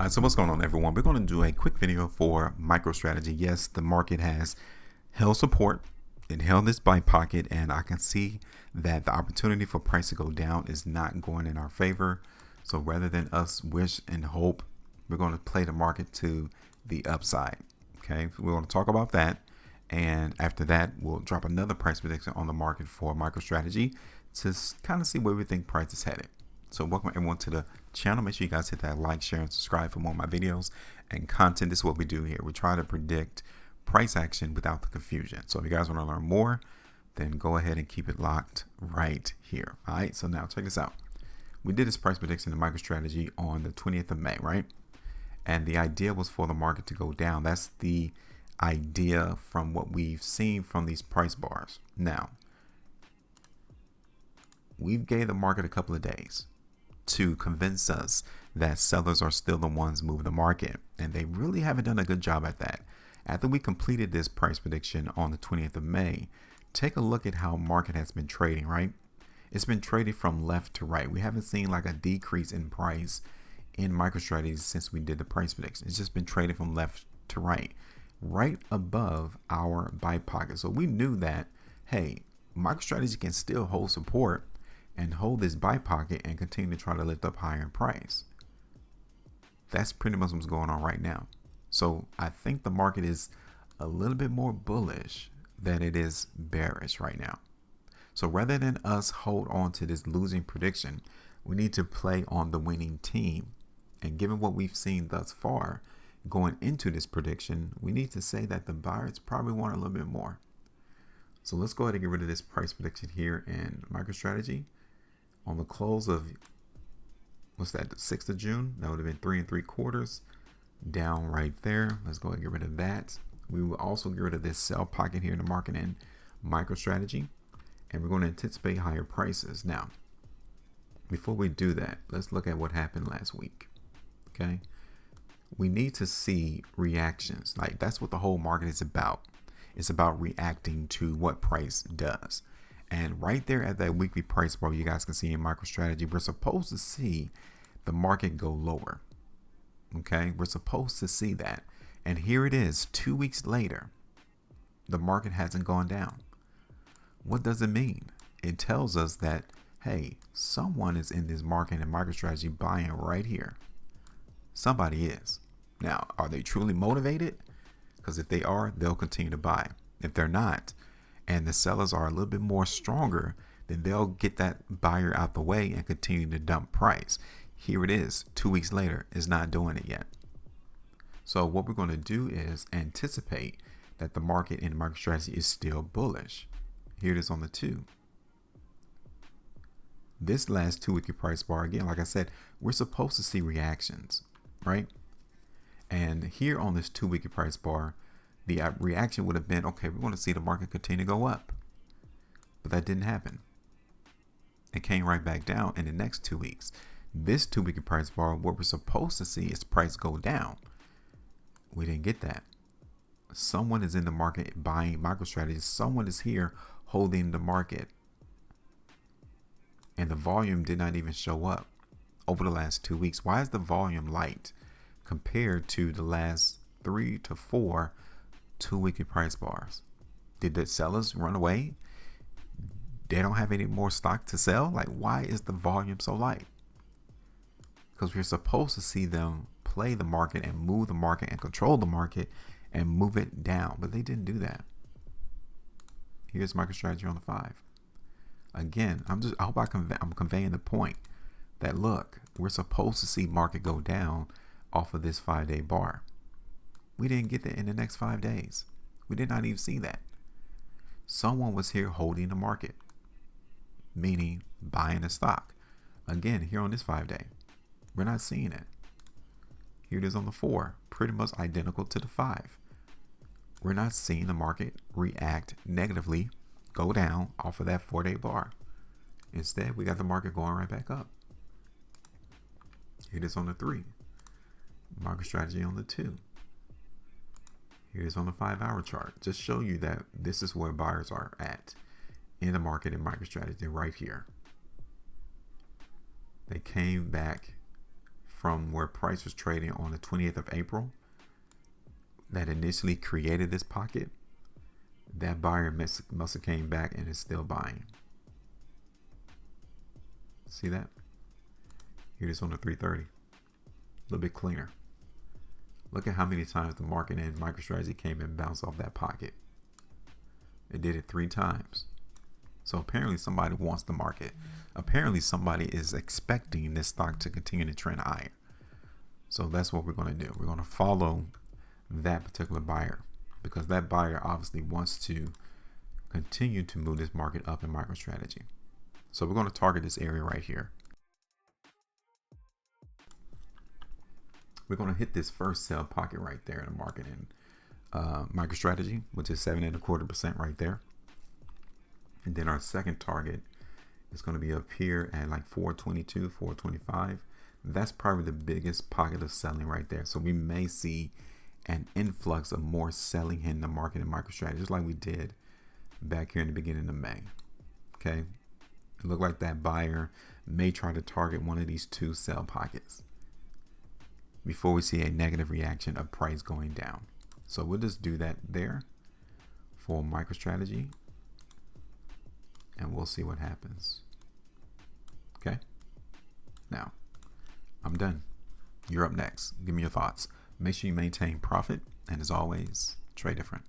So what's going on, everyone? We're going to do a quick video for MicroStrategy. Yes, the market has held support. It held this buy pocket, and I can see that the opportunity for price to go down is not going in our favor. So rather than us wish and hope, we're going to play the market to the upside. Okay, we're going to talk about that. And after that, we'll drop another price prediction on the market for MicroStrategy to kind of see where we think price is headed. So welcome everyone to the channel. Make sure you guys hit that like, share, and subscribe for more of my videos and content. This is what we do here. We try to predict price action without the confusion. So if you guys want to learn more, then go ahead and keep it locked right here. All right, so now check this out. We did this price prediction in MicroStrategy on the 20th of May, right? And the idea was for the market to go down. That's the idea from what we've seen from these price bars. Now, we gave the market a couple of days to convince us that sellers are still the ones moving the market, and they really haven't done a good job at that. After we completed this price prediction on the 20th of May, take a look at how market has been trading, right? It's been trading from left to right. We haven't seen like a decrease in price in MicroStrategy since we did the price prediction. It's just been trading from left to right above our buy pocket. So we knew that, hey, MicroStrategy can still hold support and hold this buy pocket and continue to try to lift up higher in price. That's pretty much what's going on right now. So I think the market is a little bit more bullish than it is bearish right now. So rather than us hold on to this losing prediction, we need to play on the winning team. And given what we've seen thus far going into this prediction, we need to say that the buyers probably want a little bit more. So let's go ahead and get rid of this price prediction here in MicroStrategy. On the close of, what's that, the 6th of June, that would have been 3 3/4 down right there. Let's go ahead and get rid of that. We will also get rid of this sell pocket here in the market in MicroStrategy, and we're going to anticipate higher prices. Now, before we do that, let's look at what happened last week. Okay, we need to see reactions. Like, that's what the whole market is about. It's about reacting to what price does. And right there at that weekly price bar, you guys can see in MicroStrategy, we're supposed to see the market go lower. Okay, we're supposed to see that. And here it is, 2 weeks later, the market hasn't gone down. What does it mean? It tells us that, hey, someone is in this market in MicroStrategy buying right here. Somebody is. Now, are they truly motivated? Because if they are, they'll continue to buy. If they're not, and the sellers are a little bit more stronger, then they'll get that buyer out the way and continue to dump price. Here it is, 2 weeks later, it's not doing it yet. So what we're going to do is anticipate that the market in MicroStrategy is still bullish. Here it is on the 2. This last 2 weekly price bar, again, like I said, we're supposed to see reactions, right? And here on this 2 weekly price bar, the reaction would have been, okay, we want to see the market continue to go up. But that didn't happen. It came right back down in the next 2 weeks. This 2 weekly price bar, what we're supposed to see is price go down. We didn't get that. Someone is in the market buying MicroStrategy. Someone is here holding the market. And the volume did not even show up over the last 2 weeks. Why is the volume light compared to the last 3 to 4 2 weekly price bars? Did the sellers run away? They don't have any more stock to sell? Like, why is the volume so light? Because we're supposed to see them play the market and move the market and control the market and move it down, but they didn't do that. Here's MicroStrategy on the 5. Again, I hope I'm conveying the point that, look, we're supposed to see market go down off of this 5-day bar. We didn't get that in the next 5 days. We did not even see that. Someone was here holding the market, meaning buying the stock. Again, here on this 5-day, we're not seeing it. Here it is on the 4, pretty much identical to the 5. We're not seeing the market react negatively, go down off of that 4-day bar. Instead, we got the market going right back up. Here it is on the 3. MicroStrategy on the 2. Here's on the 5-hour chart. Just show you that this is where buyers are at in the market in MicroStrategy right here. They came back from where price was trading on the 20th of April that initially created this pocket, that buyer must have came back and is still buying. See that? Here it is on the 330. A little bit cleaner. Look at how many times the market and MicroStrategy came and bounced off that pocket. It did it 3 times. So apparently somebody wants the market. Apparently somebody is expecting this stock to continue to trend higher. So that's what we're going to do. We're going to follow that particular buyer, because that buyer obviously wants to continue to move this market up in MicroStrategy. So we're going to target this area right here. We're going to hit this first sell pocket right there in the market in MicroStrategy, which is 7.25% right there. And then our second target is going to be up here at like 422, 425. That's probably the biggest pocket of selling right there. So we may see an influx of more selling in the market in MicroStrategy, just like we did back here in the beginning of May. Okay, it looked like that buyer may try to target one of these 2 sell pockets before we see a negative reaction of price going down. So we'll just do that there for MicroStrategy, and we'll see what happens. Okay, now I'm done. You're up next. Give me your thoughts. Make sure you maintain profit, and as always, trade different.